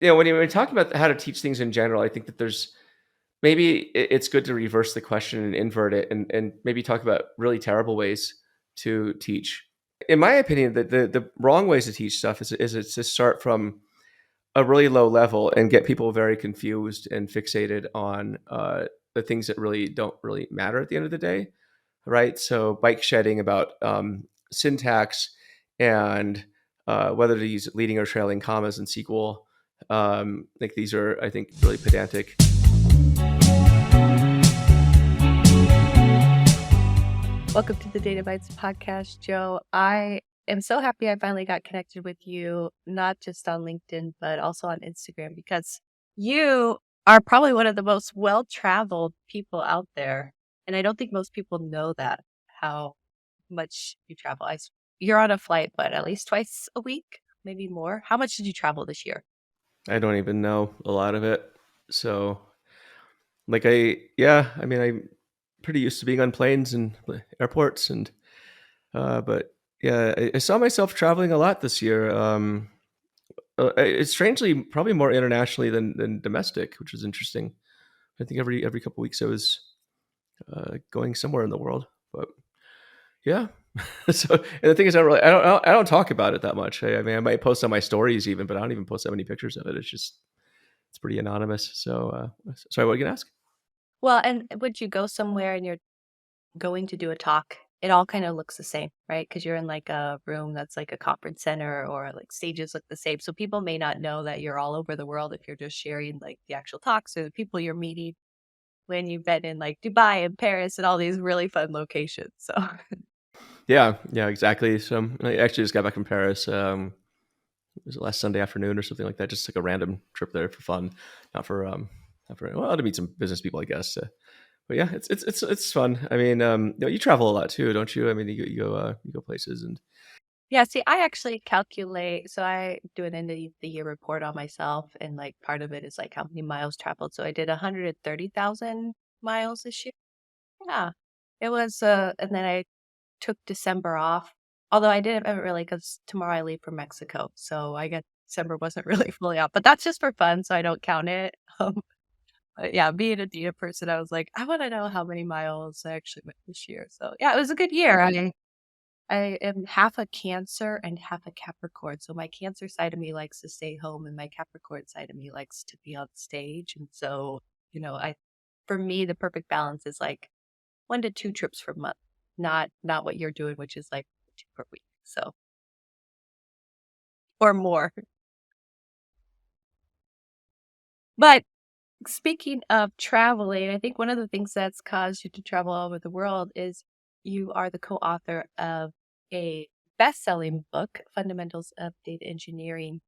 when you're talking about how to teach things in general, I think that there's maybe it's good to reverse the question and invert it, and maybe talk about really terrible ways to teach. In my opinion, the wrong ways to teach stuff is it's to start from a really low level and get people very confused and fixated on the things that really don't really matter at the end of the day, right? So bike shedding about syntax and whether to use leading or trailing commas in SQL. Like these are, I think, really pedantic. Welcome to the Data Bites podcast, Joe. I am so happy I finally got connected with you, not just on LinkedIn, but also on Instagram, because you are probably one of the most well-traveled people out there. And I don't think most people know that, how much you travel. You're on a flight, but at least twice a week, maybe more. How much did you travel this year? I don't even know a lot of it. So like I'm pretty used to being on planes and airports but yeah, I saw myself traveling a lot this year. It's strangely probably more internationally than domestic, which is interesting. I think every couple of weeks I was going somewhere in the world, but yeah. So and the thing is, I don't talk about it that much. I mean, I might post on my stories even, but I don't even post that many pictures of it. It's pretty anonymous. So sorry, what are you gonna ask? Well, and would you go somewhere and you're going to do a talk, it all kind of looks the same, right? Because you're in like a room that's like a conference center, or like stages look the same. So people may not know that you're all over the world if you're just sharing like the actual talks or the people you're meeting when you've been in like Dubai and Paris and all these really fun locations. So Yeah, exactly. So I actually just got back from Paris. Was it last Sunday afternoon or something like that? Just like a random trip there for fun, not for well, to meet some business people, I guess. But yeah, it's fun. I mean, you travel a lot too, don't you? I mean, you go places and yeah, see, I actually calculate. So I do an end of the year report on myself, and like part of it is like how many miles traveled. So I did 130,000 miles this year. Yeah, it was. And then I took December off. Although I didn't really, because tomorrow I leave for Mexico, so I guess December wasn't really fully off. But that's just for fun, so I don't count it. But yeah, being a data person, I was like, I want to know how many miles I actually went this year. So yeah, it was a good year. I am half a Cancer and half a Capricorn. So my Cancer side of me likes to stay home, and my Capricorn side of me likes to be on stage. And so, I for me the perfect balance is like 1 to 2 trips per month, not what you're doing, which is like 2 per week. So or more. But speaking of traveling, I think one of the things that's caused you to travel all over the world is you are the co-author of a best-selling book, Fundamentals of Data Engineering,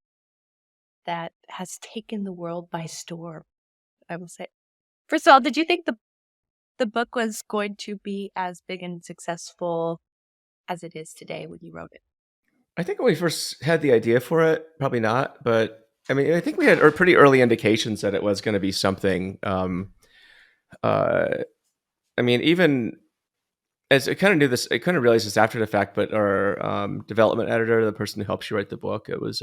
that has taken the world by storm, I will say. First of all, did you think the book was going to be as big and successful as it is today when you wrote it? I think when we first had the idea for it, probably not. But I mean, I think we had pretty early indications that it was going to be something. Uh, I mean, even as I kind of knew this, I kind of realized this after the fact. But our development editor, the person who helps you write the book, it was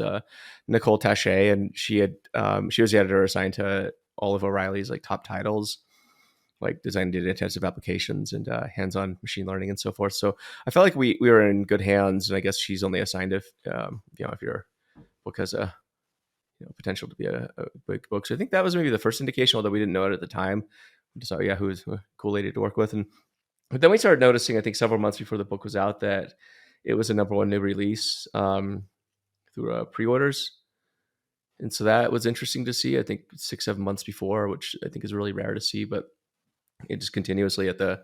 Nicole Taché, and she was the editor assigned to all of O'Reilly's like top titles, like design data intensive applications and hands-on machine learning and so forth. So I felt like we were in good hands, and I guess she's only assigned if your book has a potential to be a big book. So I think that was maybe the first indication, although we didn't know it at the time. We just thought, yeah, who's a cool lady to work with, but then we started noticing, I think several months before the book was out, that it was a number one new release through pre-orders. And so that was interesting to see. I think 6-7 months before, which I think is really rare to see, but it just continuously at the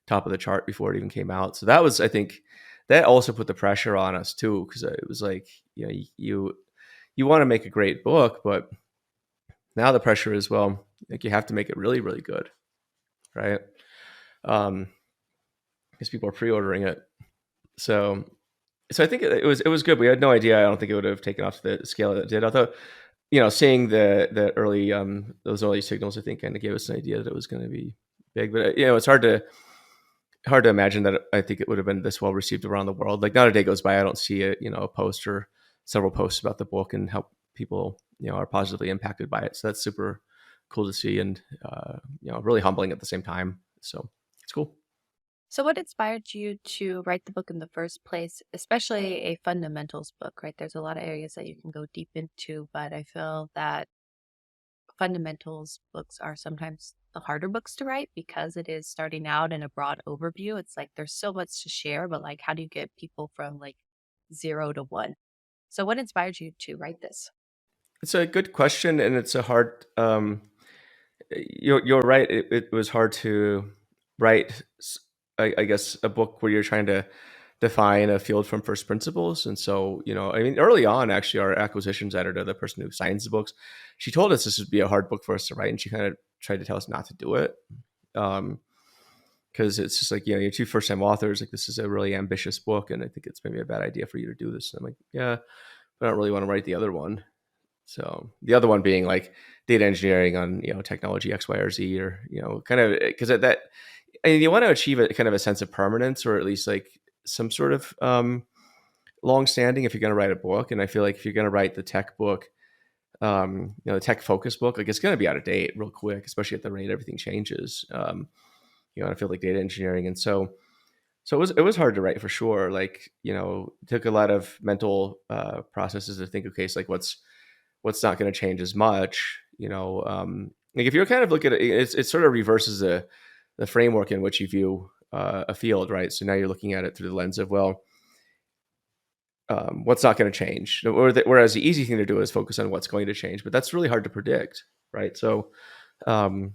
top of the chart before it even came out. So that was, I think, that also put the pressure on us too, because it was like, you want to make a great book, but now the pressure is, well, like you have to make it really, really good, right? Because people are pre-ordering it. So I think it was good. We had no idea. I don't think it would have taken off to the scale that it did. Although, seeing the early those early signals, I think kind of gave us an idea that it was going to be big. But it's hard to imagine that I think it would have been this well received around the world. Like not a day goes by I don't see a post or several posts about the book and how people are positively impacted by it. So that's super cool to see, and really humbling at the same time. So it's cool. So, what inspired you to write the book in the first place, especially a fundamentals book, right? There's a lot of areas that you can go deep into, but I feel that fundamentals books are sometimes the harder books to write because it is starting out in a broad overview. It's like there's so much to share, but like, how do you get people from like 0 to 1? So, what inspired you to write this? It's a good question, and it's a hard. You're right. It was hard to write, I guess, a book where you're trying to define a field from first principles. And so, I mean, early on, actually, our acquisitions editor, the person who signs the books, she told us this would be a hard book for us to write, and she kind of tried to tell us not to do it. Because it's just like, you're two first time authors. Like, this is a really ambitious book, and I think it's maybe a bad idea for you to do this. And I'm like, yeah, but I don't really want to write the other one. So the other one being like data engineering on technology X, Y, or Z, or kind of because that I mean, you want to achieve a kind of a sense of permanence, or at least like some sort of long standing if you're going to write a book. And I feel like if you're going to write the tech book, the tech focus book, like it's going to be out of date real quick, especially at the rate everything changes. I feel like data engineering, and so it was hard to write for sure. Like it took a lot of mental processes to think, okay, so like what's not going to change as much, like if you're kind of looking at it, it sort of reverses the framework in which you view a field, right? So now you're looking at it through the lens of, well, what's not going to change, whereas the easy thing to do is focus on what's going to change, but that's really hard to predict, right? So um,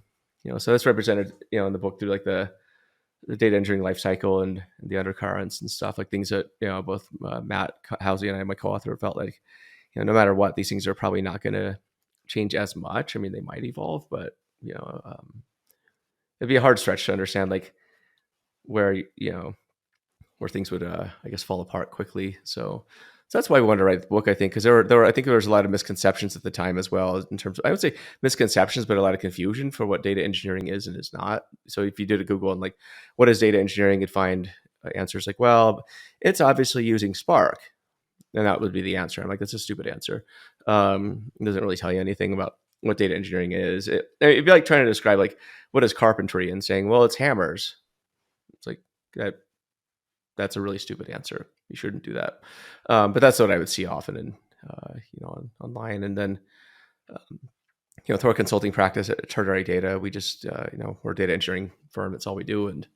so that's represented in the book through like the data engineering life cycle and the undercurrents and stuff, like things that both Matt Housey and I, my co-author, felt like no matter what, these things are probably not going to change as much. I mean, they might evolve, but it'd be a hard stretch to understand like where where things would I guess fall apart quickly. So that's why we wanted to write the book, I think, because there were I think there was a lot of misconceptions at the time as well, in terms of, I would say, misconceptions, but a lot of confusion for what data engineering is and is not. So if you did a Google and like, what is data engineering, you'd find answers like, well, it's obviously using Spark, and that would be the answer. I'm like, that's a stupid answer. It doesn't really tell you anything about what data engineering is. It'd be like trying to describe like what is carpentry and saying, well, it's hammers. It's like that's a really stupid answer. You shouldn't do that. But that's what I would see often in online. And then through our consulting practice at Charteri Data, we just we're a data engineering firm. That's all we do. And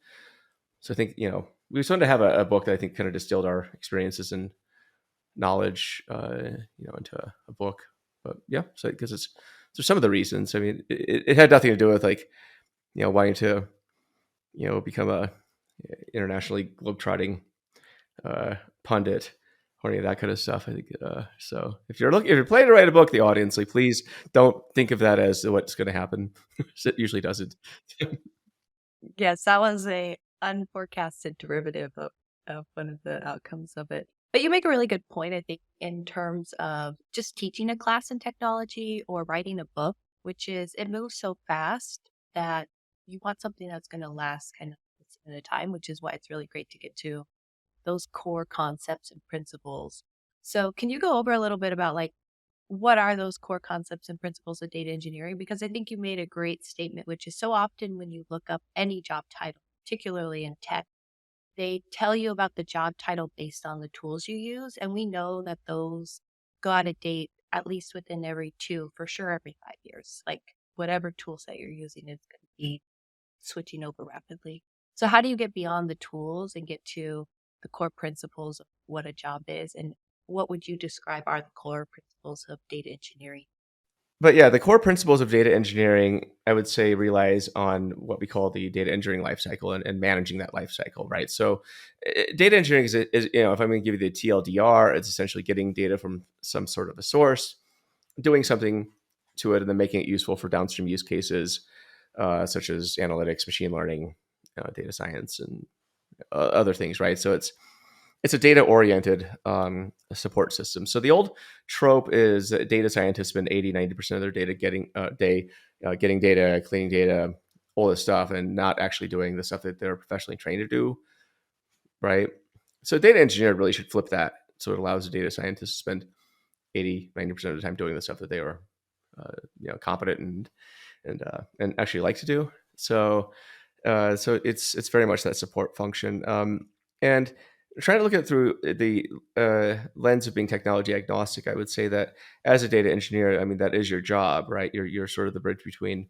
so I think we just wanted to have a book that I think kind of distilled our experiences and knowledge into a book. But yeah, so because so some of the reasons, I mean, it had nothing to do with like wanting to become a internationally globetrotting pundit or any of that kind of stuff. I think so. If you're planning to write a book, the audience, like, please don't think of that as what's going to happen. It usually doesn't. Yes, that was a unforecasted derivative of one of the outcomes of it. But you make a really good point, I think, in terms of just teaching a class in technology or writing a book, which is it moves so fast that you want something that's going to last kind of at a time, which is why it's really great to get to those core concepts and principles. So, can you go over a little bit about like what are those core concepts and principles of data engineering? Because I think you made a great statement, which is so often when you look up any job title, particularly in tech, they tell you about the job title based on the tools you use. And we know that those go out of date at least within every 2, for sure every 5 years. Like whatever tool set you're using is going to be switching over rapidly. So how do you get beyond the tools and get to the core principles of what a job is? And what would you describe are the core principles of data engineering? But yeah, the core principles of data engineering, I would say, relies on what we call the data engineering lifecycle and managing that lifecycle, right? So, data engineering is if I'm going to give you the TLDR, it's essentially getting data from some sort of a source, doing something to it, and then making it useful for downstream use cases, such as analytics, machine learning, data science, and other things, right? So it's a data oriented support system. So the old trope is that data scientists spend 80-90% of their data getting data, cleaning data, all this stuff, and not actually doing the stuff that they're professionally trained to do, right? So data engineer really should flip that, so it allows the data scientists to spend 80, 90% of the time doing the stuff that they were, competent and actually like to do. So it's very much that support function. And trying to look at it through the lens of being technology agnostic, I would say that as a data engineer, I mean, that is your job, right? You're sort of the bridge between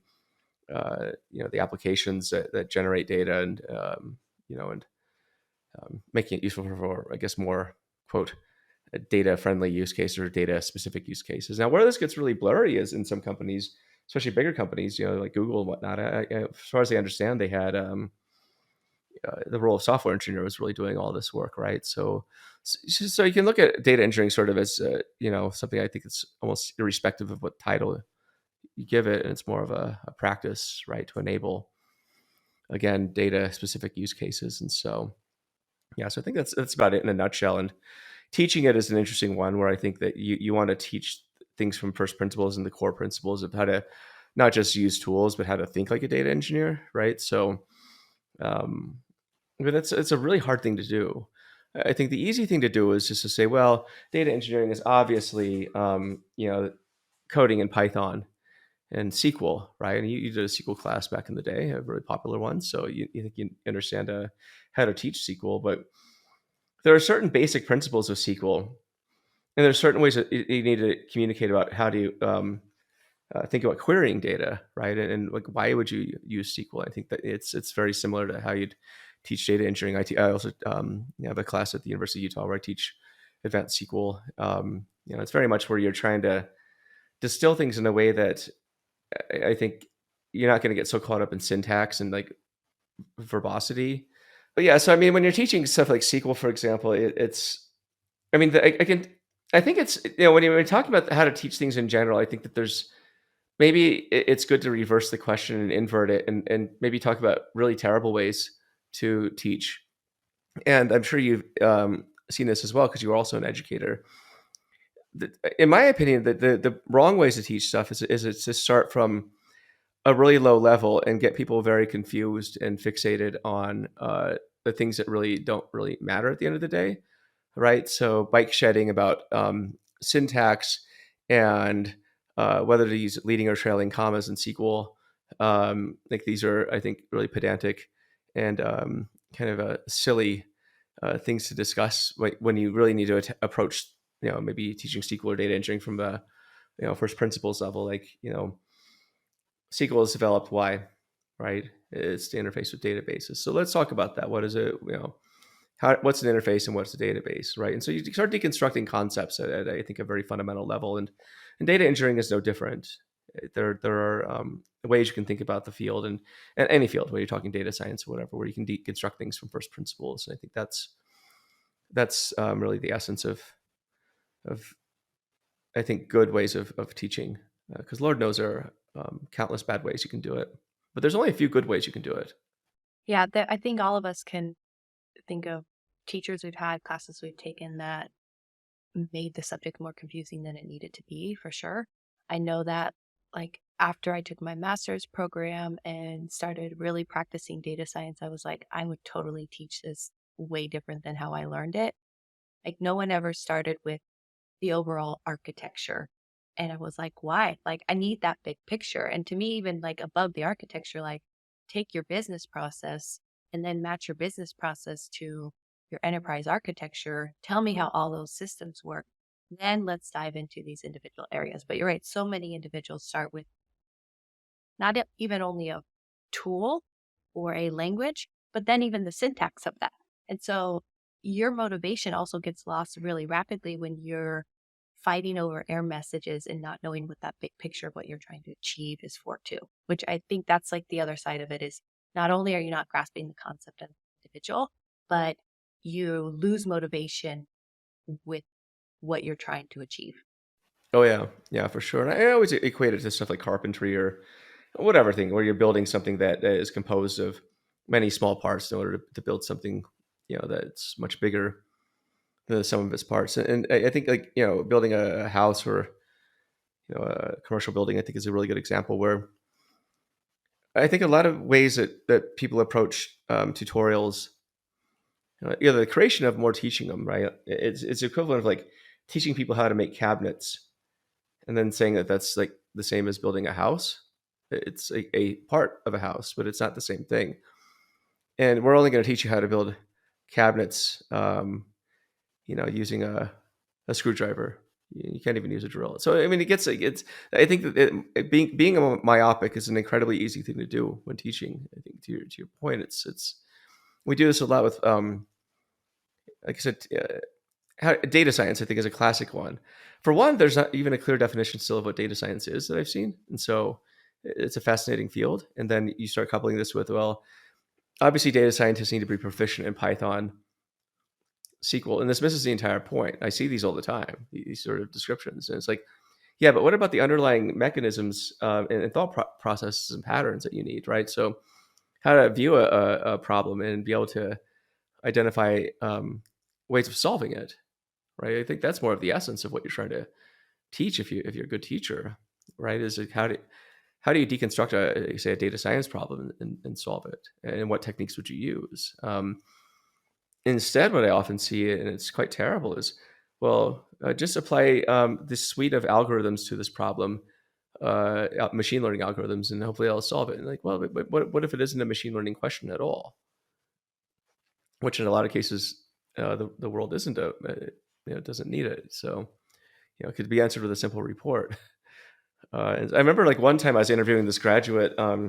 the applications that generate data and making it useful for, I guess, more quote data friendly use cases or data specific use cases. Now, where this gets really blurry is in some companies, especially bigger companies, like Google and whatnot. As far as I understand, they had the role of software engineer was really doing all this work, right? So you can look at data engineering sort of as something I think it's almost irrespective of what title you give it, and it's more of a practice, right, to enable again data specific use cases. And so yeah, so I think that's about it in a nutshell. And teaching it is an interesting one where I think that you want to teach things from first principles and the core principles of how to not just use tools but how to think like a data engineer, right? So um, but it's a really hard thing to do. I think the easy thing to do is just to say, well, data engineering is obviously coding in Python and SQL, right? And you did a SQL class back in the day, a really popular one, so you think you understand how to teach SQL. But there are certain basic principles of SQL, and there's certain ways that you need to communicate about how to think about querying data, right? And like, why would you use SQL? I think that it's very similar to how you'd teach data engineering. I also have a class at the University of Utah where I teach advanced SQL. It's very much where you're trying to distill things in a way that I think you're not going to get so caught up in syntax and like verbosity. But yeah, so I mean, when you're teaching stuff like SQL, for example, it's I mean, I think it's when you're talking about how to teach things in general, I think that there's maybe it's good to reverse the question and invert it, and maybe talk about really terrible ways to teach. And I'm sure you've seen this as well because you were also an educator. In my opinion, the wrong ways to teach stuff is it's to start from a really low level and get people very confused and fixated on the things that really don't really matter at the end of the day, right? So bike shedding about syntax and whether to use leading or trailing commas in SQL. Like these are, I think, really pedantic and kind of silly things to discuss when you really need to approach, maybe teaching SQL or data engineering from the, first principles level. Like, SQL is developed why, right? It's the interface with databases. So let's talk about that. What is it? What's an interface and what's a database, right? And so you start deconstructing concepts at I think a very fundamental level, and data engineering is no different. There are ways you can think about the field and any field, whether you're talking data science or whatever, where you can deconstruct things from first principles. And I think that's really the essence of I think good ways of teaching, because Lord knows there are countless bad ways you can do it, but there's only a few good ways you can do it. Yeah, I think all of us can think of teachers we've had, classes we've taken that made the subject more confusing than it needed to be, for sure. I know that, like, after I took my master's program and started really practicing data science, I was like, I would totally teach this way different than how I learned it. Like, no one ever started with the overall architecture. And I was like, why? Like, I need that big picture. And to me, even like above the architecture, like, take your business process and then match your business process to your enterprise architecture. Tell me how all those systems work. Then let's dive into these individual areas. But you're right, so many individuals start with not even only a tool or a language, but then even the syntax of that. And so your motivation also gets lost really rapidly when you're fighting over error messages and not knowing what that big picture of what you're trying to achieve is for too, which I think that's like the other side of it is not only are you not grasping the concept of the individual, but you lose motivation with what you're trying to achieve. Oh yeah, yeah, for sure. And I always equate it to stuff like carpentry or whatever thing, where you're building something that is composed of many small parts in order to build something, that's much bigger than the sum of its parts. And I think, like, building a house or a commercial building, I think is a really good example where I think a lot of ways that people approach tutorials, the creation of more teaching them, right? It's equivalent of like teaching people how to make cabinets and then saying that that's like the same as building a house. It's a part of a house, but it's not the same thing. And we're only going to teach you how to build cabinets, using a screwdriver. You can't even use a drill. So I mean, it gets like it's. I think that being a myopic is an incredibly easy thing to do when teaching. I think to your point, it's we do this a lot with like I said, data science. I think is a classic one. For one, there's not even a clear definition still of what data science is that I've seen, and so it's a fascinating field. And then you start coupling this with, well, obviously data scientists need to be proficient in Python, SQL, and this misses the entire point. I see these all the time, these sort of descriptions, and it's like, yeah, but what about the underlying mechanisms and thought processes and patterns that you need, right? So, how to view a problem and be able to identify ways of solving it, right? I think that's more of the essence of what you're trying to teach if you're a good teacher, right? Is like how do you deconstruct say a data science problem and solve it, and what techniques would you use? Instead, what I often see, and it's quite terrible, is, well, just apply this suite of algorithms to this problem, machine learning algorithms, and hopefully I'll solve it. And like, well, but what if it isn't a machine learning question at all? Which in a lot of cases, the world isn't doesn't need it. So it could be answered with a simple report. And I remember like one time I was interviewing this graduate. I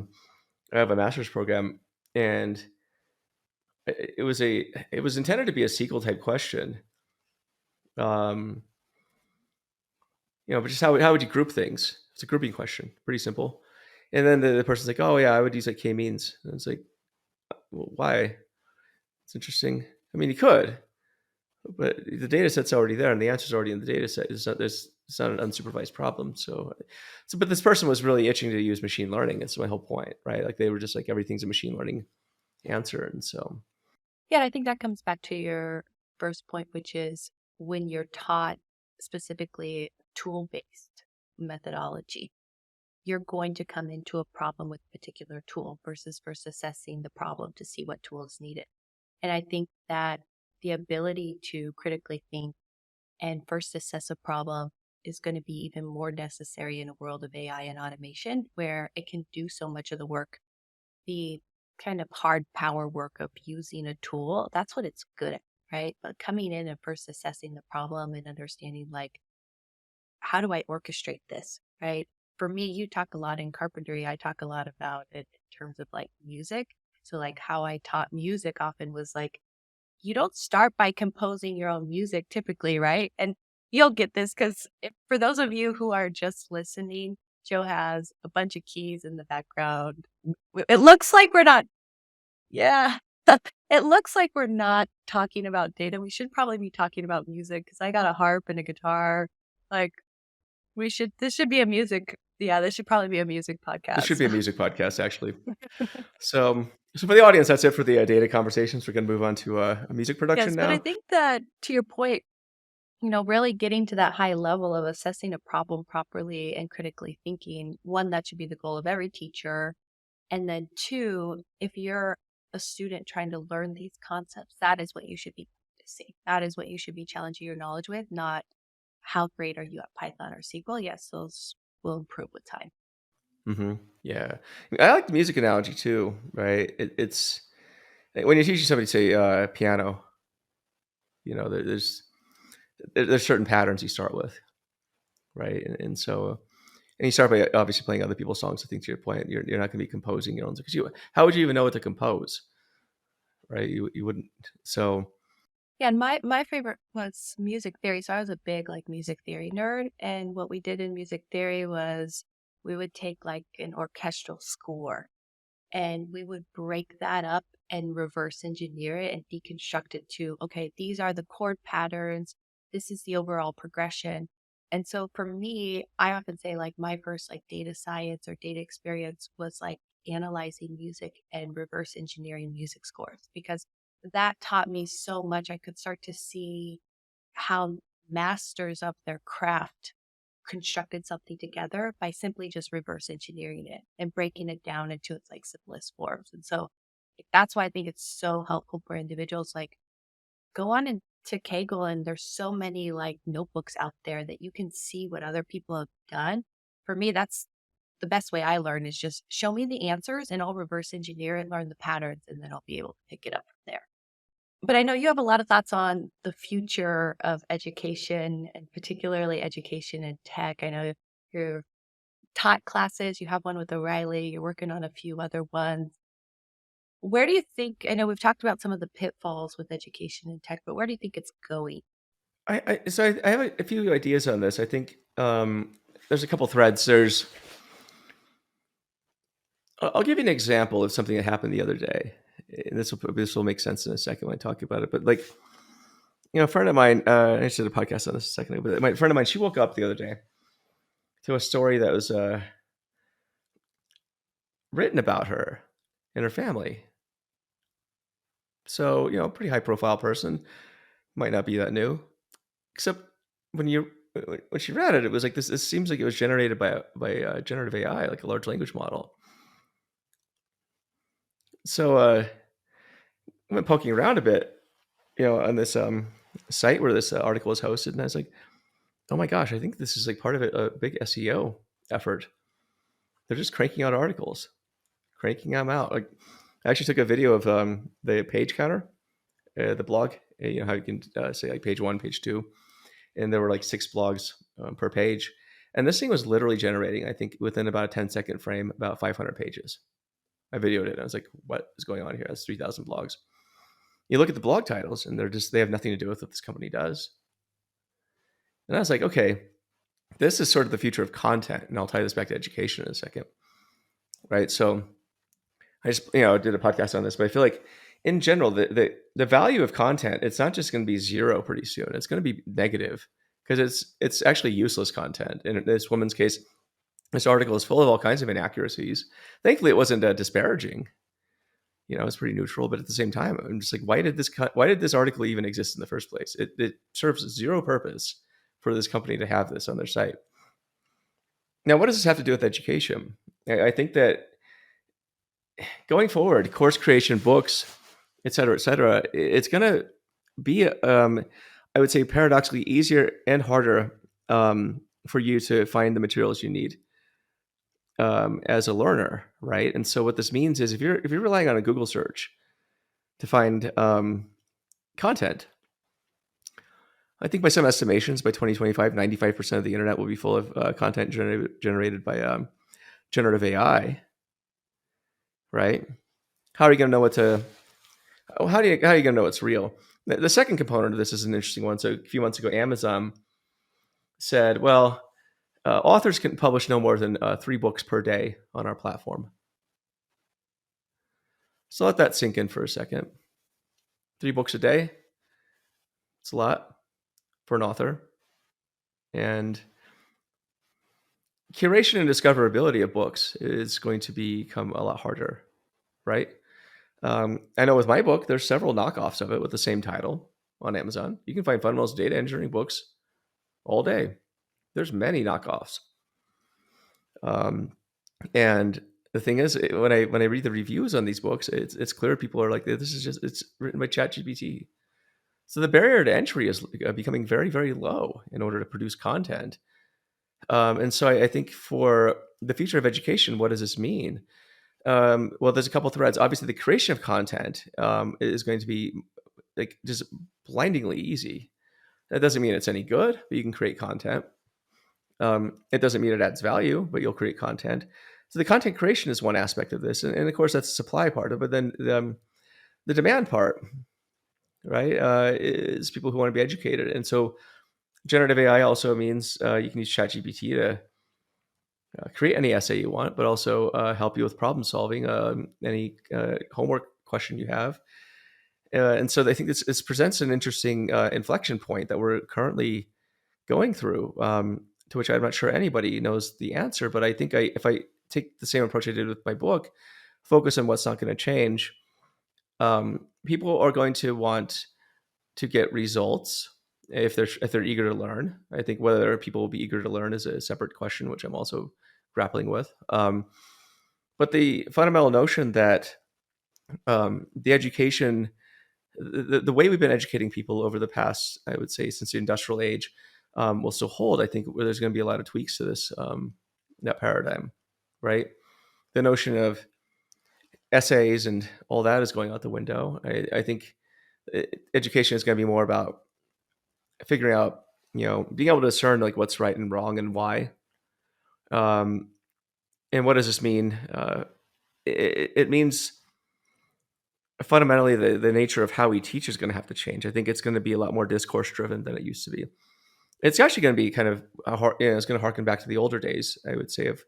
have a master's program, and it was intended to be a SQL type question. Um, but just how would you group things? It's a grouping question, pretty simple. And then the person's like, oh yeah, I would use like k-means. And it's like, well, why? It's interesting. I mean, you could, but the data set's already there, and the answer's already in the data set. It's not an unsupervised problem. But this person was really itching to use machine learning. That's my whole point, right? Like they were just like, everything's a machine learning answer, and so. Yeah, I think that comes back to your first point, which is when you're taught specifically tool-based methodology, you're going to come into a problem with a particular tool versus first assessing the problem to see what tool is needed. And I think that the ability to critically think and first assess a problem is going to be even more necessary in a world of AI and automation, where it can do so much of the work. The kind of hard power work of using a tool, that's what it's good at, right? But coming in and first assessing the problem and understanding, like, how do I orchestrate this, right? For me, you talk a lot in carpentry. I talk a lot about it in terms of like music. So, like, how I taught music often was like, you don't start by composing your own music typically, right? And you'll get this because for those of you who are just listening, Joe has a bunch of keys in the background. It looks like we're not, yeah, it looks like we're not talking about data. We should probably be talking about music because I got a harp and a guitar. Like, this should be a music. Yeah, this should probably be a music This should podcast. be a music podcast, actually. So for the audience, that's it for the data conversations. We're going to move on to a music production Yes, but I now. think that to your point, really getting to that high level of assessing a problem properly and critically thinking, one, that should be the goal of every teacher. And then two, if you're a student trying to learn these concepts, that is what you should be practicing. That is what you should be challenging your knowledge with, not how great are you at Python or SQL. Yes, those will improve with time. Mm-hmm. Yeah, I like the music analogy too. Right? It's when you're teaching somebody, say, piano. There's certain patterns you start with, right? And you start by obviously playing other people's songs. I think to your point, you're not going to be composing your own, because how would you even know what to compose, right? You wouldn't. So. Yeah, and my favorite was music theory. So I was a big like music theory nerd. And what we did in music theory was we would take like an orchestral score and we would break that up and reverse engineer it and deconstruct it to, okay, these are the chord patterns. This is the overall progression. And so for me, I often say like my first like data science or data experience was like analyzing music and reverse engineering music scores, because that taught me so much. I could start to see how masters of their craft constructed something together by simply just reverse engineering it and breaking it down into its like simplest forms. And so that's why I think it's so helpful for individuals. Like, go on and to Kaggle, and there's so many like notebooks out there that you can see what other people have done. For me, that's the best way I learn is just show me the answers and I'll reverse engineer and learn the patterns and then I'll be able to pick it up from there. But I know you have a lot of thoughts on the future of education and particularly education in tech. I know you're taught classes, you have one with O'Reilly, you're working on a few other ones. Where do you think, I know we've talked about some of the pitfalls with education in tech, but where do you think it's going? I have a few ideas on this. I think there's a couple threads. I'll give you an example of something that happened the other day. And this will make sense in a second when I talk about it. But like, a friend of mine, I just did a podcast on this a second ago, but my friend of mine, she woke up the other day to a story that was written about her and her family. So, pretty high profile person, might not be that new. Except when she read it, it was like this seems like it was generated by generative AI, like a large language model. So I went poking around a bit, on this site where this article is hosted, and I was like, oh my gosh, I think this is like part of a big SEO effort. They're just cranking out articles, cranking them out. Like, I actually took a video of the page counter, the blog. How you can say like page 1, page 2, and there were like 6 blogs per page, and this thing was literally generating, I think, within about a 10-second frame, about 500 pages. I videoed it. And I was like, what is going on here? That's 3,000 blogs. You look at the blog titles, and they have nothing to do with what this company does. And I was like, okay, this is sort of the future of content, and I'll tie this back to education in a second, right? So I just did a podcast on this, but I feel like in general, the value of content, it's not just going to be zero pretty soon. It's going to be negative because it's actually useless content. In this woman's case, this article is full of all kinds of inaccuracies. Thankfully, it wasn't disparaging. It's pretty neutral, but at the same time, I'm just like, why did this article even exist in the first place? It serves zero purpose for this company to have this on their site. Now, what does this have to do with education? I think that going forward, course creation, books, et cetera, it's going to be, I would say, paradoxically easier and harder for you to find the materials you need as a learner, right? And so what this means is if you're relying on a Google search to find content, I think by some estimations, by 2025, 95% of the internet will be full of content generated by generative AI, right? How are you going to know how are you going to know it's real? The second component of this is an interesting one. So a few months ago, Amazon said, well, authors can publish no more than 3 books per day on our platform. So let that sink in for a second. 3 books a day, it's a lot for an author. And curation and discoverability of books is going to become a lot harder, right? I know with my book, there's several knockoffs of it with the same title on Amazon. You can find fundamentals of data engineering books all day. There's many knockoffs. And the thing is, when I read the reviews on these books, it's clear people are like, it's written by ChatGPT. So the barrier to entry is becoming very, very low in order to produce content. And so I think for the future of education, what does this mean? Well, there's a couple threads. Obviously, the creation of content is going to be like just blindingly easy. That doesn't mean it's any good, but you can create content. It doesn't mean it adds value, but you'll create content. So the content creation is one aspect of this, and of course that's the supply part of it. But then the demand part, right, is people who want to be educated, and so generative AI also means you can use ChatGPT to create any essay you want, but also help you with problem solving, any homework question you have. And so I think this presents an interesting inflection point that we're currently going through, to which I'm not sure anybody knows the answer. But I think if I take the same approach I did with my book, focus on what's not going to change, people are going to want to get results if they're eager to learn. I think whether people will be eager to learn is a separate question, which I'm also grappling with. But the fundamental notion that the education the way we've been educating people over the past, I would say, since the industrial age, will still hold. I think where there's going to be a lot of tweaks to this that paradigm, right? The notion of essays and all that is going out the window. I think education is going to be more about figuring out, being able to discern like what's right and wrong and why. Um, and what does this mean? It means fundamentally the nature of how we teach is going to have to change. I think it's going to be a lot more discourse driven than it used to be. It's actually going to be kind of it's going to harken back to the older days, I would say, of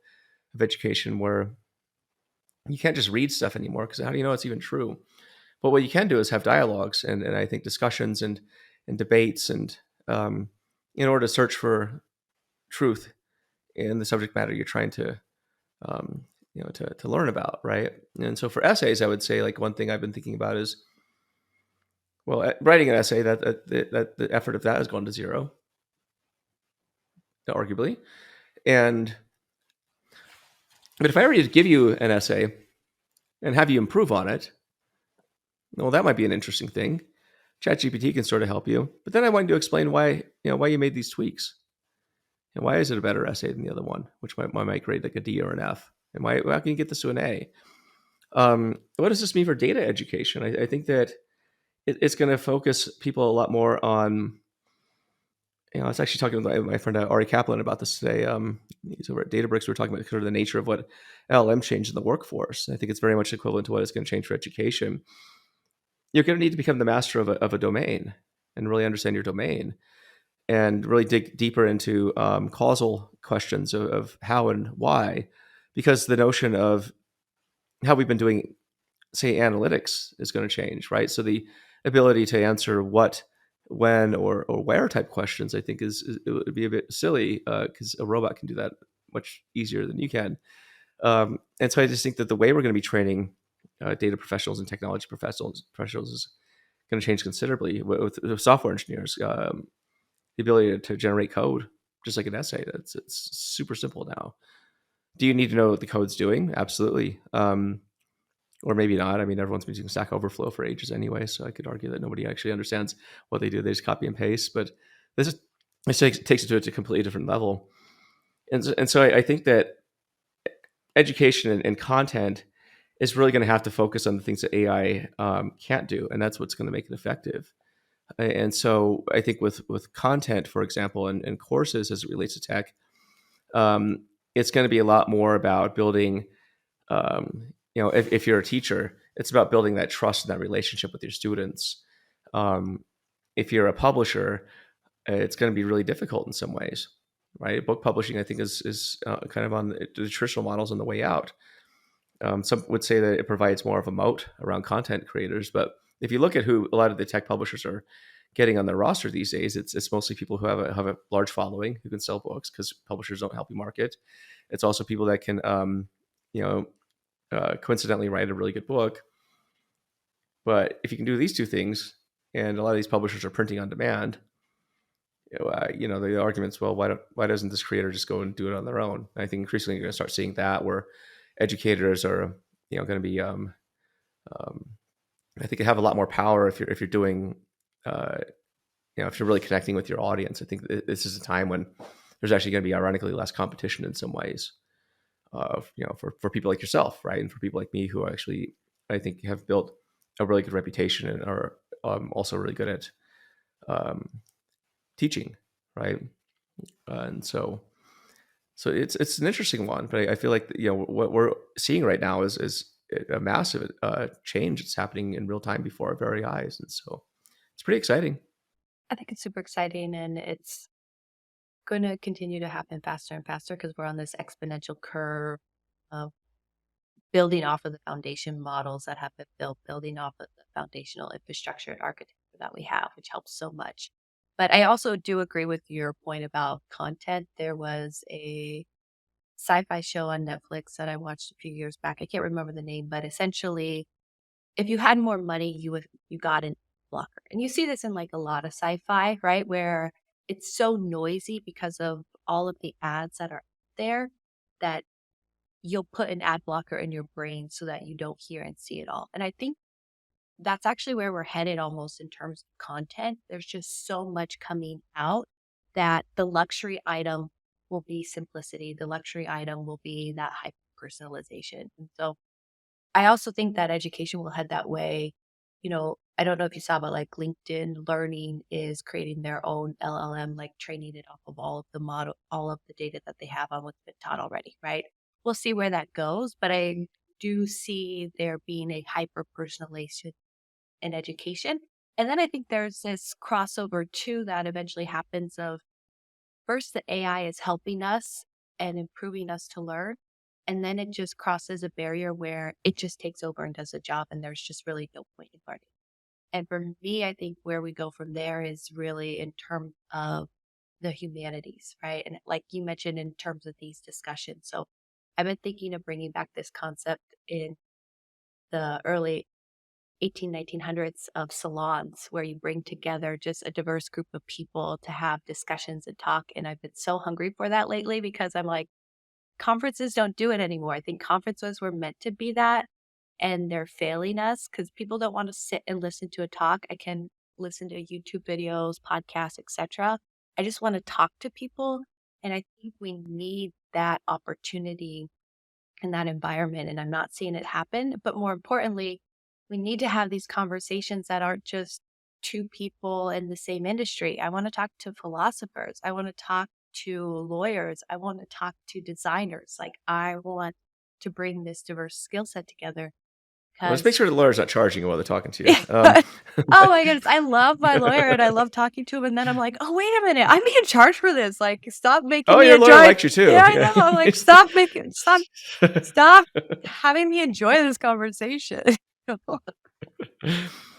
education, where you can't just read stuff anymore because how do you know it's even true? But what you can do is have dialogues and I think discussions and debates and um, in order to search for truth in the subject matter you're trying to to learn about, right? And so for essays, I would say like one thing I've been thinking about is, well, writing an essay, that the effort of that has gone to zero, arguably. And but if I were to give you an essay and have you improve on it, well, that might be an interesting thing. ChatGPT can sort of help you, but then I want you to explain why you made these tweaks and why is it a better essay than the other one, which might grade like a D or an F, and why can you get this to an A? What does this mean for data education? I think that it's going to focus people a lot more on. I was actually talking with my friend Ari Kaplan about this today. He's over at Databricks. We were talking about sort of the nature of what LLM changed in the workforce. I think it's very much equivalent to what it's going to change for education. You're going to need to become the master of a domain and really understand your domain and really dig deeper into causal questions of how and why, because the notion of how we've been doing, say, analytics is going to change, right? So the ability to answer what, when, or where type questions, I think it would be a bit silly because a robot can do that much easier than you can. And so I just think that the way we're going to be training data professionals and technology professionals is going to change considerably with software engineers. The ability to generate code, just like an essay, it's super simple now. Do you need to know what the code's doing? Absolutely. Or maybe not. I mean, everyone's been using Stack Overflow for ages anyway, so I could argue that nobody actually understands what they do. They just copy and paste. But this takes it to a completely different level. And so I think that education and content is really going to have to focus on the things that AI can't do, and that's what's going to make it effective. And so I think with content, for example, and courses as it relates to tech, it's going to be a lot more about building. If you're a teacher, it's about building that trust and that relationship with your students. Um, if you're a publisher, it's going to be really difficult in some ways, right? Book publishing, I think, is kind of on the traditional models on the way out. Some would say that it provides more of a moat around content creators, but if you look at who a lot of the tech publishers are getting on their roster these days, it's mostly people who have a large following who can sell books because publishers don't help you market. It's also people that can, coincidentally write a really good book. But if you can do these two things, and a lot of these publishers are printing on demand, the arguments, well, why doesn't this creator just go and do it on their own? And I think increasingly you're going to start seeing that where educators are, going to be, um, I think, have a lot more power if you're doing, if you're really connecting with your audience. I think this is a time when there's actually going to be ironically less competition in some ways. For people like yourself, right, and for people like me who actually, I think, have built a really good reputation and are also really good at um, teaching, right? And so it's an interesting one, but I feel like what we're seeing right now is a massive change that's happening in real time before our very eyes, and so it's pretty exciting. I think it's super exciting and it's going to continue to happen faster and faster because we're on this exponential curve of building off of the foundation models that have been built, building off of the foundational infrastructure and architecture that we have, which helps so much. But I also do agree with your point about content. There was a sci-fi show on Netflix that I watched a few years back. I can't remember the name, but essentially, if you had more money, you got an blocker. And you see this in like a lot of sci-fi, right? Where it's so noisy because of all of the ads that are there that you'll put an ad blocker in your brain so that you don't hear and see it all. And I think that's actually where we're headed almost in terms of content. There's just so much coming out that the luxury item will be simplicity. The luxury item will be that hyper personalization. And so I also think that education will head that way. I don't know if you saw, but like LinkedIn Learning is creating their own LLM, like training it off of all of the model, all of the data that they have on what's been taught already, right? We'll see where that goes, but I do see there being a hyper personalization in education. And then I think there's this crossover too that eventually happens of first the AI is helping us and improving us to learn. And then it just crosses a barrier where it just takes over and does a job and there's just really no point in learning. And for me, I think where we go from there is really in terms of the humanities, right? And like you mentioned in terms of these discussions. So I've been thinking of bringing back this concept in the early 1900s of salons where you bring together just a diverse group of people to have discussions and talk. And I've been so hungry for that lately because I'm like, conferences don't do it anymore. I think conferences were meant to be that and they're failing us because people don't want to sit and listen to a talk. I can listen to YouTube videos, podcasts, etc. I just want to talk to people. And I think we need that opportunity in that environment. And I'm not seeing it happen. But more importantly, we need to have these conversations that aren't just two people in the same industry. I want to talk to philosophers. I want to talk to lawyers. I want to talk to designers. Like, I want to bring this diverse skill set together Well, let's make because sure the lawyer's not charging you while they're talking to you. oh my goodness, I love my lawyer and I love talking to him. And then I'm like, oh, wait a minute, I'm being charged for this. Like, stop making Oh, me your lawyer enjoy. likes you too. Yeah, I Yeah. know. I'm like, stop having me enjoy this conversation.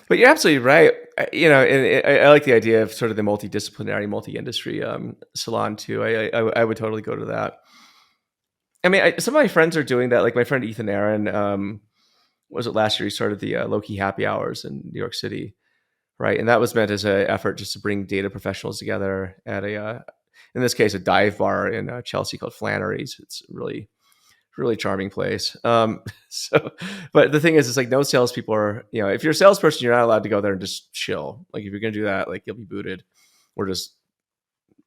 But you're absolutely right. And I like the idea of sort of the multidisciplinary, multi-industry salon too. I would totally go to that. I mean, some of my friends are doing that. Like my friend Ethan Aaron, was it last year? He started the low-key happy hours in New York City, right? And that was meant as an effort just to bring data professionals together at in this case, a dive bar in Chelsea called Flannery's. It's really charming place. So, but the thing is, it's like no salespeople are, if you're a salesperson, you're not allowed to go there and just chill. Like if you're going to do that, like you'll be booted or just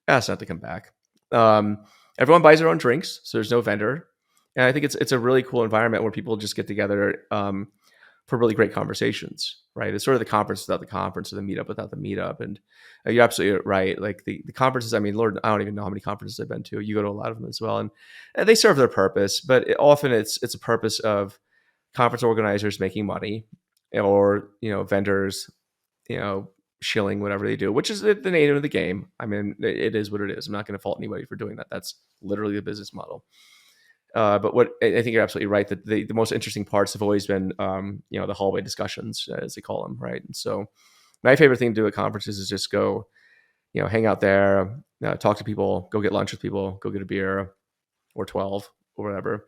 asked not to come back. Everyone buys their own drinks, so there's no vendor. And I think it's a really cool environment where people just get together for really great conversations, right? It's sort of the conference without the conference or the meetup without the meetup. And you're absolutely right. Like the conferences, I mean, Lord, I don't even know how many conferences I've been to. You go to a lot of them as well. And they serve their purpose, but often it's a purpose of conference organizers making money or, vendors, you know, shilling whatever they do, which is the name of the game. I mean, it is what it is. I'm not going to fault anybody for doing that. That's literally the business model. But what I think you're absolutely right that the most interesting parts have always been, the hallway discussions, as they call them, right? And so, my favorite thing to do at conferences is just go, hang out there, talk to people, go get lunch with people, go get a beer or 12 or whatever,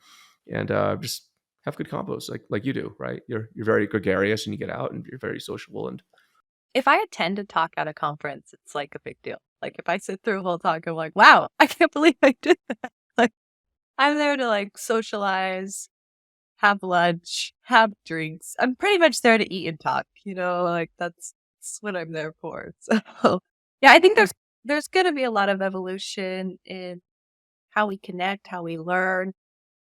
and just have good combos like you do, right? You're very gregarious and you get out and you're very sociable and If I attend a talk at a conference, it's like a big deal. Like if I sit through a whole talk, I'm like, wow, I can't believe I did that. Like I'm there to like socialize, have lunch, have drinks. I'm pretty much there to eat and talk, like that's what I'm there for. So yeah, I think there's gonna be a lot of evolution in how we connect, how we learn,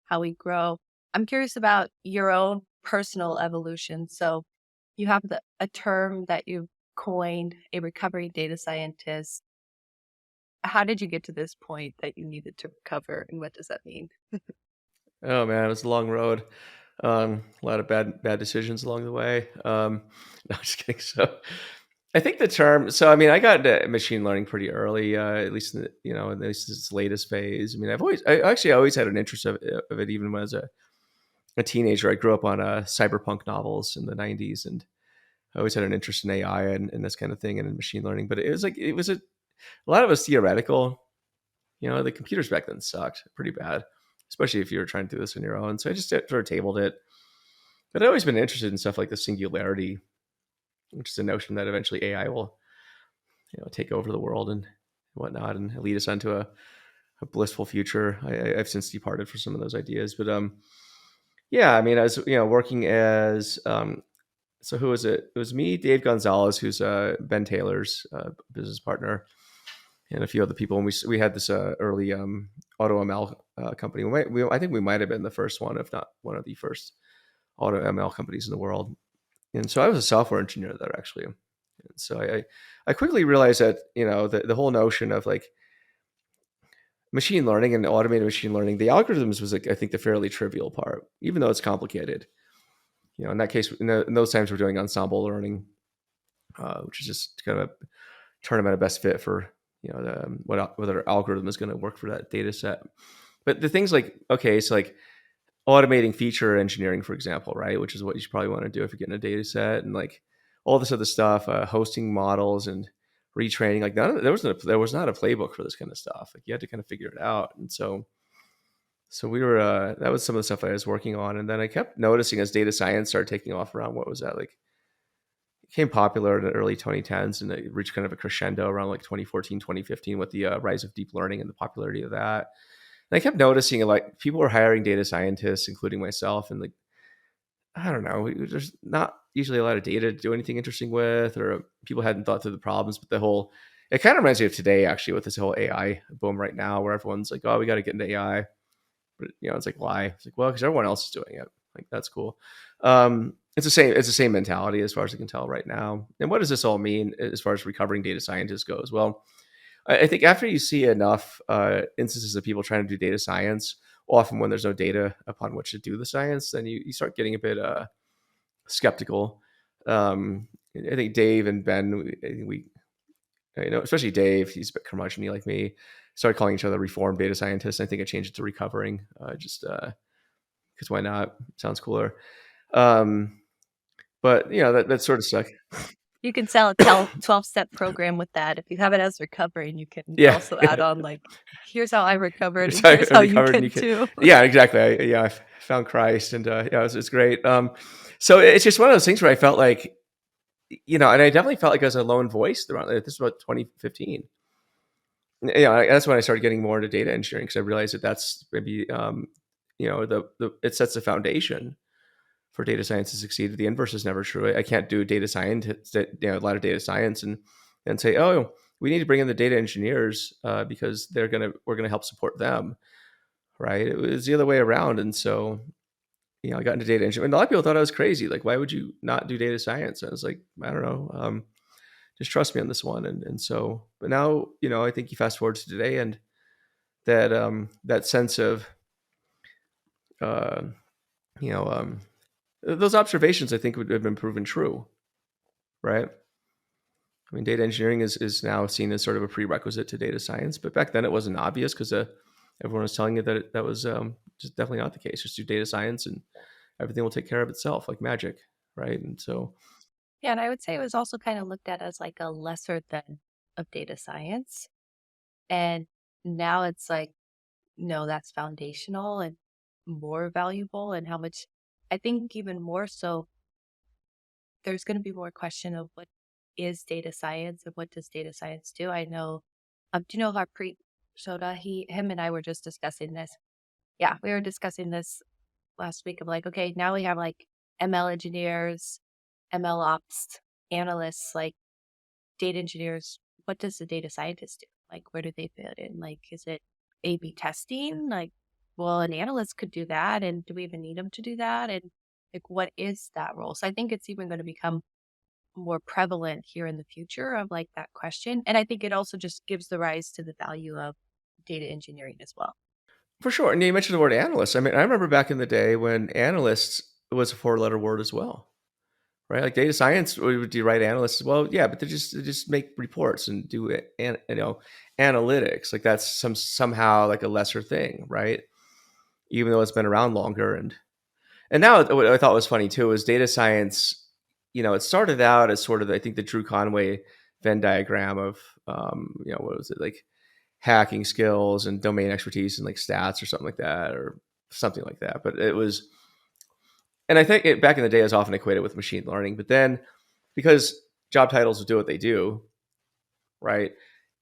how we grow. I'm curious about your own personal evolution. So you have a term that you've coined, a recovery data scientist. How did you get to this point that you needed to recover, and what does that mean? oh man, it was a long road. A lot of bad decisions along the way. No, just kidding. So, I think the term. So, I mean, I got into machine learning pretty early, at least in at least its latest phase. I mean, I always had an interest of it, even when I was a teenager. I grew up on cyberpunk novels in the '90s, and I always had an interest in AI and this kind of thing and in machine learning. But it was a lot of it was theoretical. The computers back then sucked pretty bad, especially if you were trying to do this on your own. So I just sort of tabled it. But I've always been interested in stuff like the singularity, which is a notion that eventually AI will, take over the world and whatnot and lead us onto a blissful future. I've since departed for some of those ideas, but yeah, I mean, I was working as So who was it? It was me, Dave Gonzalez, who's Ben Taylor's business partner, and a few other people. And we had this early auto ML company. I think we might have been the first one, if not one of the first auto ML companies in the world. And so I was a software engineer there actually. And so I quickly realized that the whole notion of like machine learning and automated machine learning, the algorithms was like I think the fairly trivial part, even though it's complicated. In that case, in those times, we're doing ensemble learning, which is just kind of a tournament of best fit for whether algorithm is going to work for that data set. But the things like so like automating feature engineering, for example, right, which is what you should probably want to do if you're getting a data set, and like all this other stuff, hosting models and retraining. Like there was not a playbook for this kind of stuff. Like you had to kind of figure it out, and so we were that was some of the stuff I was working on, and then I kept noticing as data science started taking off around what was that like became popular in the early 2010s, and it reached kind of a crescendo around like 2014, 2015 with the rise of deep learning and the popularity of that. And I kept noticing like people were hiring data scientists, including myself, and like I don't know, there's not usually a lot of data to do anything interesting with, or people hadn't thought through the problems. But it kind of reminds me of today actually with this whole AI boom right now, where everyone's like, oh, we got to get into AI. But it's like, why? It's like, well, because everyone else is doing it. Like that's cool. It's the same. It's the same mentality as far as I can tell right now. And what does this all mean as far as recovering data scientists goes? Well, I think after you see enough instances of people trying to do data science, often when there's no data upon which to do the science, then you start getting a bit skeptical. I think Dave and Ben, we especially Dave, he's a bit curmudgeon like me, started calling each other reformed data scientists. I think I changed it to recovering, just because why not? Sounds cooler. Um, but that sort of stuck. You can sell a 12-step program with that. If you have it as recovering, you can Yeah. also add on like, here's how I recovered, and So here's how you recovered, can and too. yeah, exactly. I found Christ, and it's great. So it's just one of those things where I felt like, and I definitely felt like I was a lone voice throughout. This is about 2015. That's when I started getting more into data engineering, because I realized that that's maybe it sets the foundation for data science to succeed. The inverse is never true. I can't do data science, a lot of data science, and say, oh, we need to bring in the data engineers because we're gonna help support them, right? It was the other way around, and so I got into data engineering. And a lot of people thought I was crazy. Like, why would you not do data science? I was like, I don't know. Just trust me on this one. And so, but now, I think you fast forward to today, and that sense of, uh, you know, those observations I think would have been proven true, right? I mean, data engineering is now seen as sort of a prerequisite to data science, but back then it wasn't obvious because everyone was telling you that was just definitely not the case. Just do data science and everything will take care of itself like magic, right? And so, Yeah, and I would say it was also kind of looked at as like a lesser than of data science. And now it's like, no, that's foundational and more valuable, and how much, I think even more so, there's going to be more question of what is data science and what does data science do. I know, do you know Harpreet Soda? Him and I were just discussing this. Yeah, we were discussing this last week of like, okay, now we have like ML engineers, ML ops analysts, like data engineers. What does the data scientist do? Like, where do they fit in? Like, is it A/B testing? Like, well, an analyst could do that, and do we even need them to do that? And like, what is that role? So I think it's even going to become more prevalent here in the future of like that question. And I think it also just gives the rise to the value of data engineering as well. for sure. And you mentioned the word analyst. I mean, I remember back in the day when analysts was a four-letter word as well, right? Like data science, would you write analysts? Well, yeah, but they just make reports and do it, and analytics. Like that's somehow like a lesser thing, right? Even though it's been around longer, and now what I thought was funny too is data science. It started out as sort of I think the Drew Conway Venn diagram of what was it like hacking skills and domain expertise and like stats or something like that or something like that. But it was, and I think back in the day, it was often equated with machine learning. But then because job titles will do what they do, right?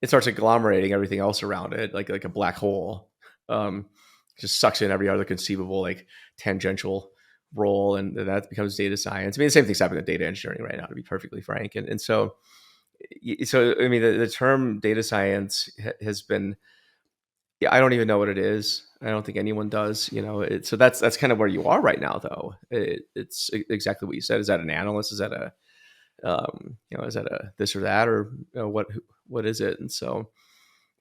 It starts agglomerating everything else around it, like a black hole. Um, just sucks in every other conceivable like tangential role, and that becomes data science. I mean, the same thing's happening in data engineering right now, to be perfectly frank. And so I mean, the term data science has been, yeah, I don't even know what it is. I don't think anyone does. So that's kind of where you are right now, though. It's exactly what you said. Is that an analyst? Is that a is that a this or that, or what is it? And so,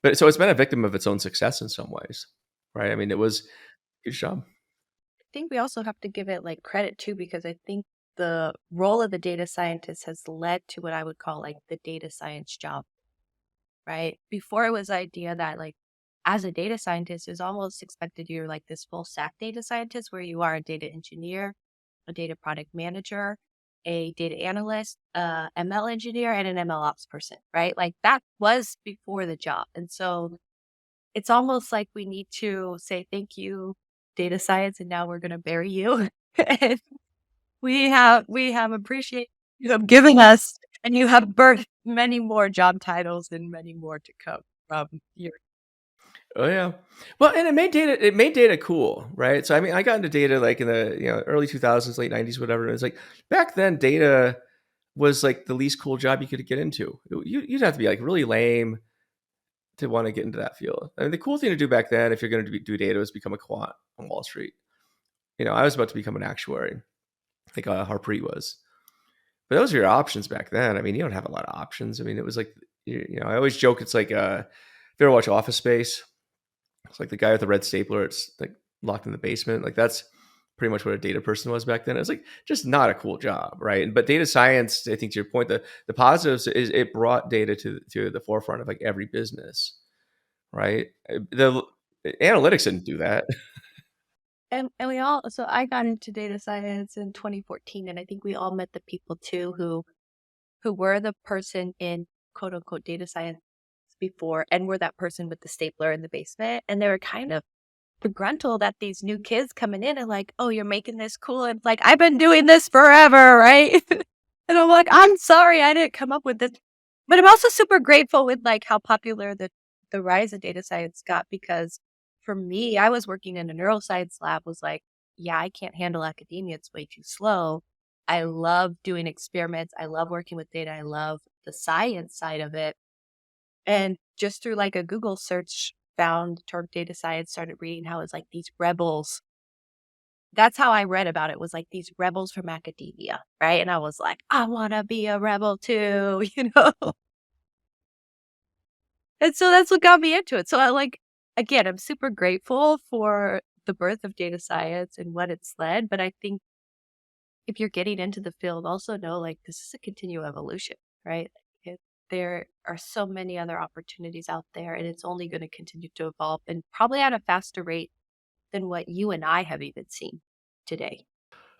but so it's been a victim of its own success in some ways, right? I mean, it was a huge job. I think we also have to give it like credit too, because I think the role of the data scientist has led to what I would call like the data science job, right? Before it was the idea that like as a data scientist is almost expected you're like this full stack data scientist where you are a data engineer, a data product manager, a data analyst, ML engineer, and an ML ops person, right? Like that was before the job. And so it's almost like we need to say thank you, data science, and now we're gonna bury you. And we have appreciated you have given us, and you have birthed many more job titles and many more to come from your. Oh yeah. Well, and it made data cool, right? So I mean, I got into data like in the early 2000s, late 90s, whatever. And it's like back then, data was like the least cool job you could get into. You'd have to be like really lame to want to get into that field. I mean, the cool thing to do back then, if you're going to do data, was become a quant on Wall Street. I was about to become an actuary, like Harpreet was. But those are your options back then. I mean, you don't have a lot of options. I mean, it was like, I always joke it's like, if you ever watch Office Space, it's like the guy with the red stapler. It's like locked in the basement. Like that's pretty much what a data person was back then. It was like just not a cool job, right? But data science, I think to your point, the positives is it brought data to the forefront of like every business, right? The analytics didn't do that. And we all, so I got into data science in 2014, and I think we all met the people too who were the person in quote unquote data science before and were that person with the stapler in the basement, and they were kind of begruntled at these new kids coming in and like, oh, you're making this cool, and like I've been doing this forever, right? And I'm like, I'm sorry I didn't come up with this. But I'm also super grateful with like how popular the rise of data science got, because for me, I was working in a neuroscience lab, was like, yeah, I can't handle academia. It's way too slow. I love doing experiments. I love working with data. I love the science side of it. And just through like a Google search, found the term data science, started reading how it's like these rebels. That's how I read about it, was like these rebels from academia, right? And I was like, I want to be a rebel too, you know? And so that's what got me into it. So I like, again, I'm super grateful for the birth of data science and what it's led. But I think if you're getting into the field, also know like this is a continual evolution, right? There are so many other opportunities out there, and it's only going to continue to evolve, and probably at a faster rate than what you and I have even seen today.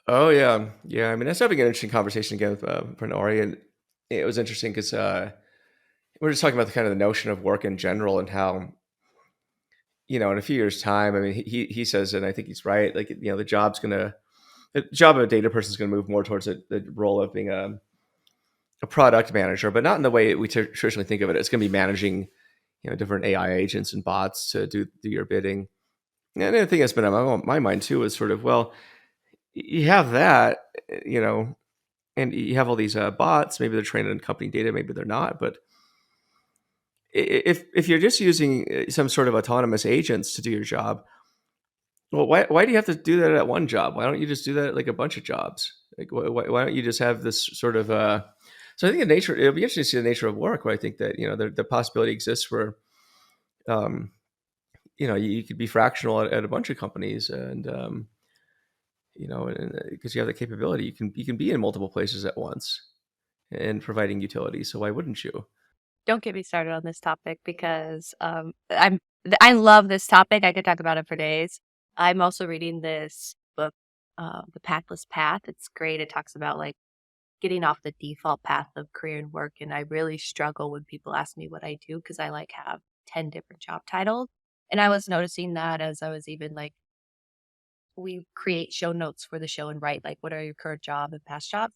Oh yeah, yeah. I mean, that's having an interesting conversation again with Pranori, and it was interesting because we're just talking about the kind of the notion of work in general and how in a few years' time. I mean, he says, and I think he's right. Like the job of a data person is gonna move more towards the role of being a product manager, but not in the way we traditionally think of it. It's gonna be managing different AI agents and bots to do your bidding. And the thing that's been on my mind too is sort of, well, you have that, and you have all these bots. Maybe they're trained on company data, maybe they're not. But if you're just using some sort of autonomous agents to do your job, well, why do you have to do that at one job? Why don't you just do that at like a bunch of jobs? Like, why don't you just have this sort of so I think it'll be interesting to see the nature of work. But I think that the possibility exists where you could be fractional at a bunch of companies, and because you have the capability, you can be in multiple places at once and providing utility. So why wouldn't you? Don't get me started on this topic, because I love this topic. I could talk about it for days. I'm also reading this book, The Pathless Path. It's great. It talks about like getting off the default path of career and work. And I really struggle when people ask me what I do, because I like have 10 different job titles. And I was noticing that as I was even like, we create show notes for the show and write like, what are your current job and past jobs?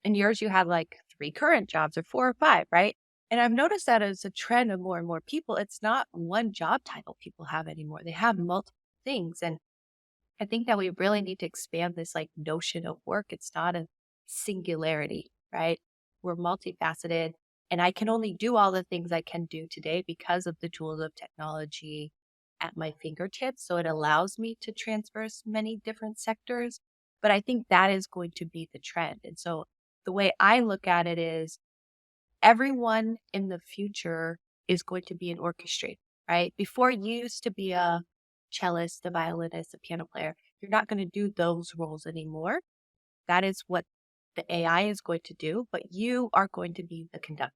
And yours, you have like 3 current jobs or 4 or 5, right? And I've noticed that as a trend of more and more people, it's not one job title people have anymore. They have multiple things. And I think that we really need to expand this like notion of work. It's not a singularity, right? We're multifaceted, and I can only do all the things I can do today because of the tools of technology at my fingertips. So it allows me to transverse many different sectors. But I think that is going to be the trend. And so the way I look at it is everyone in the future is going to be an orchestrator, right? Before you used to be a cellist, a violinist, a piano player. You're not going to do those roles anymore. That is what the AI is going to do, but you are going to be the conductor.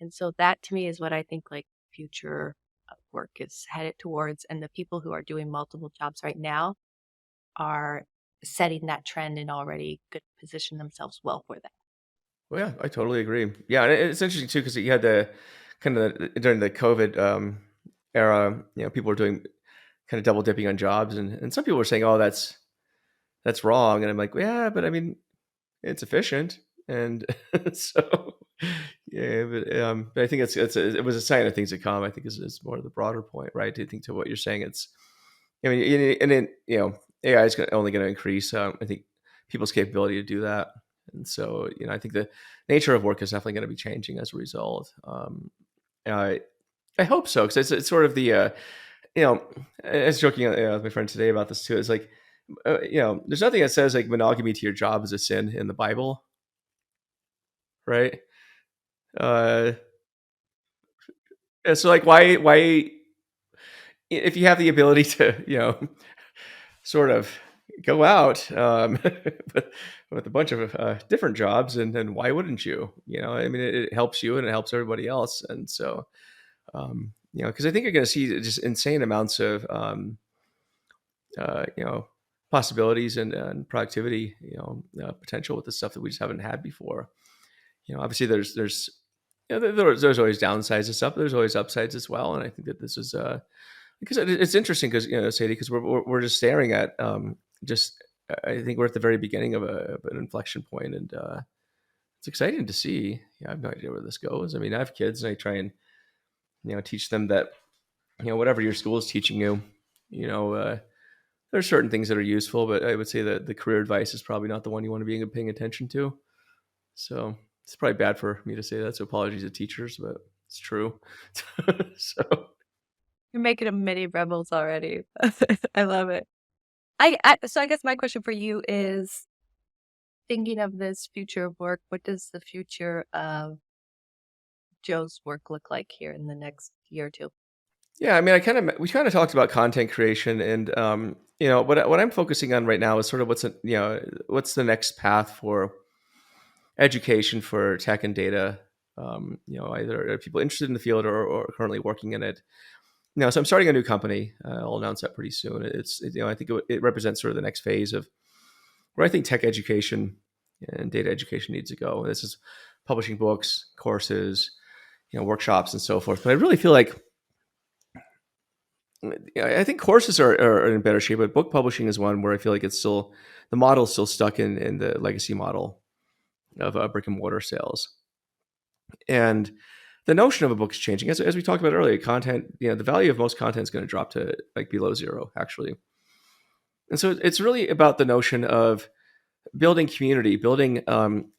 And so that to me is what I think like future of work is headed towards. And the people who are doing multiple jobs right now are setting that trend and already could position themselves well for that. Well, yeah, I totally agree. Yeah, and it's interesting too because you had the kind of during the COVID era, people were doing kind of double dipping on jobs, and some people were saying, "Oh, that's wrong," and I'm like, "Yeah, but I mean, it's efficient," and so yeah, but I think it was a sign of things to come. I think is more the broader point, right? Do you think to what you're saying? It's I mean, and then AI is only going to increase. I think people's capability to do that, and so I think the nature of work is definitely going to be changing as a result. I I hope so because it's sort of the you know I was joking with my friend today about this too. It's like there's nothing that says like monogamy to your job is a sin in the Bible, right? Uh, and so like why if you have the ability to sort of go out with, with a bunch of different jobs, and then why wouldn't you? I mean, it helps you and it helps everybody else, and so because I think you're going to see just insane amounts of possibilities and productivity, potential with the stuff that we just haven't had before. Obviously there's there's always downsides and stuff, but there's always upsides as well, and I think that this is because it's interesting because Sadie, because we're just staring at just I think we're at the very beginning of an inflection point, and it's exciting to see. I have no idea where this goes. I mean, I have kids, and I try and teach them that whatever your school is teaching you, you know, uh, there's certain things that are useful, but I would say that the career advice is probably not the one you want to be paying attention to. So it's probably bad for me to say that. So apologies to teachers, but it's true. So You're making them mini rebels already. I love it. So I guess my question for you is thinking of this future of work, what does the future of Joe's work look like here in the next year or two? yeah, I mean, we kind of talked about content creation, and what I'm focusing on right now is sort of what's the next path for education for tech and data. Either people interested in the field or currently working in it. So I'm starting a new company. I'll announce that pretty soon. I think it represents sort of the next phase of where I think tech education and data education needs to go. This is publishing books, courses, workshops, and so forth. But I really feel like I think courses are in better shape, but book publishing is one where I feel like it's still the model is still stuck in the legacy model of brick and mortar sales. And the notion of a book is changing, as we talked about earlier. Content, the value of most content is going to drop to like below zero, actually. And so it's really about the notion of building community, building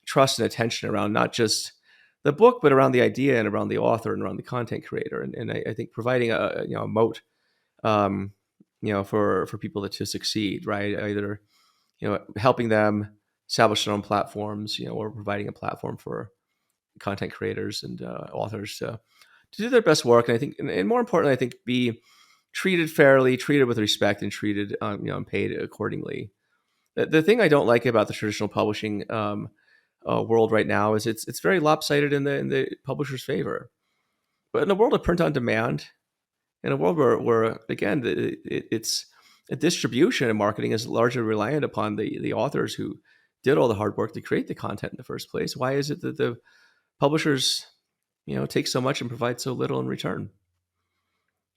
trust and attention around not just the book, but around the idea and around the author and around the content creator. And I think providing a moat, um, for people to succeed, right? Either helping them establish their own platforms, or providing a platform for content creators and authors to do their best work. And I think, and more importantly, I think be treated fairly, treated with respect, and treated, and paid accordingly. The thing I don't like about the traditional publishing world right now is it's very lopsided in the publisher's favor. But in a world of print on demand, in a world where again it's a distribution and marketing is largely reliant upon the authors who did all the hard work to create the content in the first place. Why is it that the publishers take so much and provide so little in return?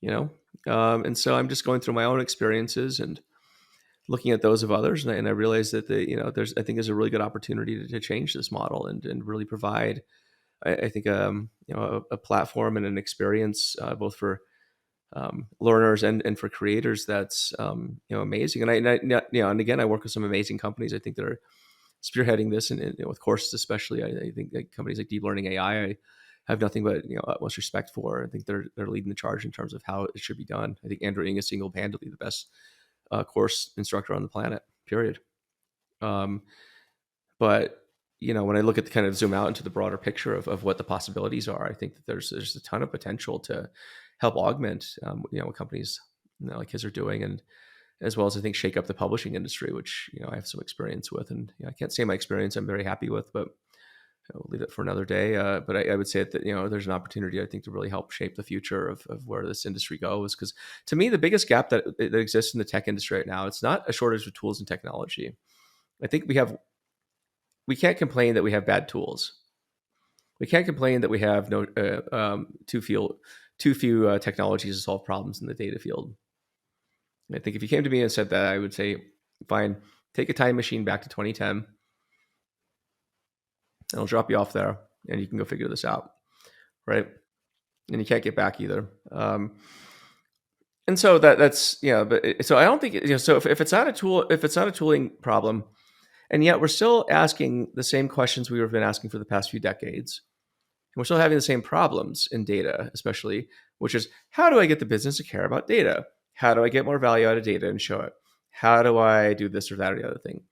And so I'm just going through my own experiences and looking at those of others, and I realize that I think there's a really good opportunity to change this model and really provide, I think, a platform and an experience both for learners and for creators, that's amazing. And again, I work with some amazing companies. I think that are spearheading this, and with courses especially. I think that companies like Deep Learning AI, I have nothing but utmost respect for. I think they're leading the charge in terms of how it should be done. I think Andrew Ng is single-handedly the best course instructor on the planet. Period. Um, but when I look at the kind of zoom out into the broader picture of what the possibilities are, I think that there's a ton of potential to help augment what companies like his are doing, and as well as I think shake up the publishing industry, which I have some experience with. And I can't say my experience I'm very happy with, but we'll leave it for another day. But I would say that there's an opportunity, I think, to really help shape the future of where this industry goes. Because to me, the biggest gap that exists in the tech industry right now, it's not a shortage of tools and technology. I think we can't complain that we have bad tools. We can't complain that we have too few technologies to solve problems in the data field. And I think if you came to me and said that, I would say, fine, take a time machine back to 2010, and I'll drop you off there, and you can go figure this out, right? And you can't get back either. And so that's but so I don't think so if it's not a tool, if it's not a tooling problem, and yet we're still asking the same questions we've been asking for the past few decades, and we're still having the same problems in data, especially, which is, how do I get the business to care about data? How do I get more value out of data and show it? How do I do this or that or the other thing?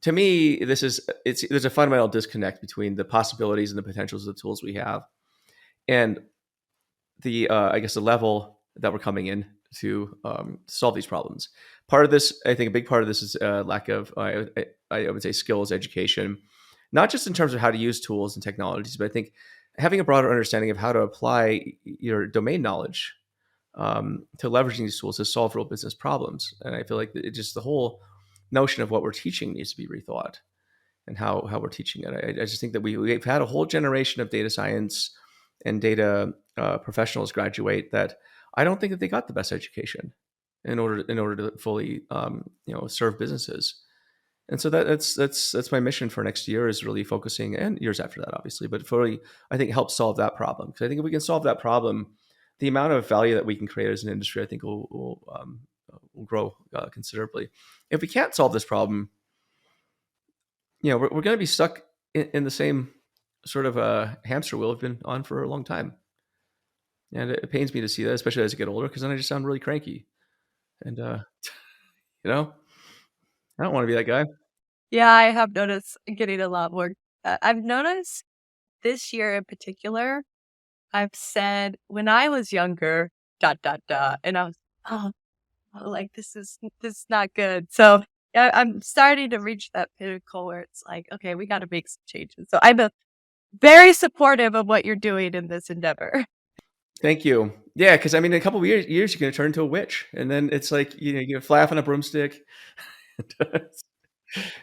To me, there's a fundamental disconnect between the possibilities and the potentials of the tools we have, and the I guess the level that we're coming in to solve these problems. Part of this, I think, a big part of this is lack of, I would say, skills, education, not just in terms of how to use tools and technologies, but I think having a broader understanding of how to apply your domain knowledge to leveraging these tools to solve real business problems. And I feel like just the whole notion of what we're teaching needs to be rethought, and how we're teaching it. I just think that we've had a whole generation of data science and data professionals graduate that I don't think that they got the best education in order to fully serve businesses. And so that's my mission for next year, is really focusing, and years after that, obviously, but fully, I think, help solve that problem. Because I think if we can solve that problem, the amount of value that we can create as an industry, I think, will grow considerably. If we can't solve this problem, we're going to be stuck in the same sort of hamster wheel we've been on for a long time. And it pains me to see that, especially as I get older, because then I just sound really cranky. And, you know, I don't want to be that guy. Yeah, I have noticed getting a lot more. I've noticed this year in particular, I've said when I was younger, dot, dot, dot, and I was, oh, like this is not good. So I'm starting to reach that pinnacle where it's like, okay, we got to make some changes. So I'm very supportive of what you're doing in this endeavor. Thank you. Yeah, because I mean, in a couple of years, you're going to turn into a witch, and then it's like you fly off on a broomstick,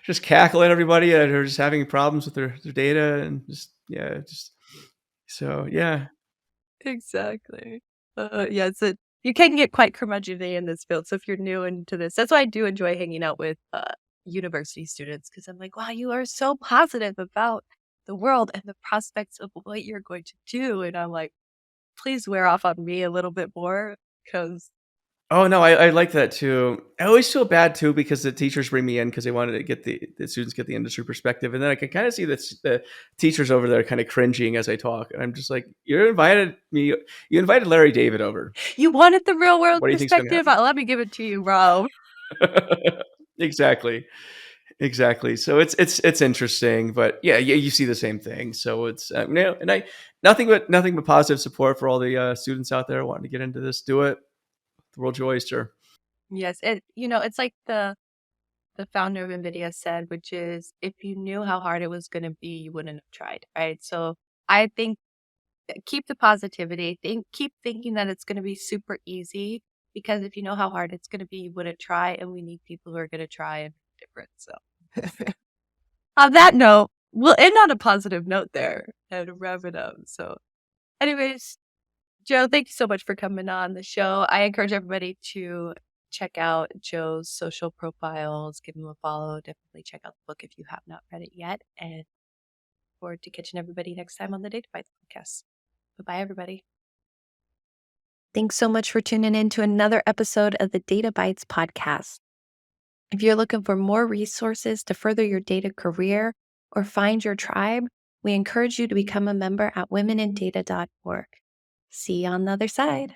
just cackle at everybody that are just having problems with their data, and just so yeah. Exactly. Yeah, you can get quite curmudgeonly in this field. So if you're new into this, that's why I do enjoy hanging out with university students, because I'm like, wow, you are so positive about the world and the prospects of what you're going to do. And I'm like, please wear off on me a little bit more, because Oh no, I like that too. I always feel bad too, because the teachers bring me in because they wanted to get the students get the industry perspective, and then I can kind of see the teachers over there kind of cringing as I talk, and I'm just like, you invited Larry David over. you wanted the real world What do you think's going to perspective. Let me give it to you, bro. happen? Exactly, exactly. So it's interesting, but yeah, you see the same thing. So it's and I nothing but positive support for all the students out there wanting to get into this. Do it. The world's your oyster. Yes, it's like the founder of NVIDIA said, which is, if you knew how hard it was going to be, you wouldn't have tried, right? So I think keep the positivity. Keep thinking that it's going to be super easy, because if you know how hard it's going to be, you wouldn't try, and we need people who are going to try and be different. So on that note, we'll end on a positive note there and wrap it up. So anyways, Joe, thank you so much for coming on the show. I encourage everybody to check out Joe's social profiles, give him a follow. Definitely check out the book if you have not read it yet. And look forward to catching everybody next time on the Data Bites podcast. Bye bye, everybody. Thanks so much for tuning in to another episode of the Data Bytes podcast. If you're looking for more resources to further your data career or find your tribe, we encourage you to become a member at womenindata.org. See you on the other side.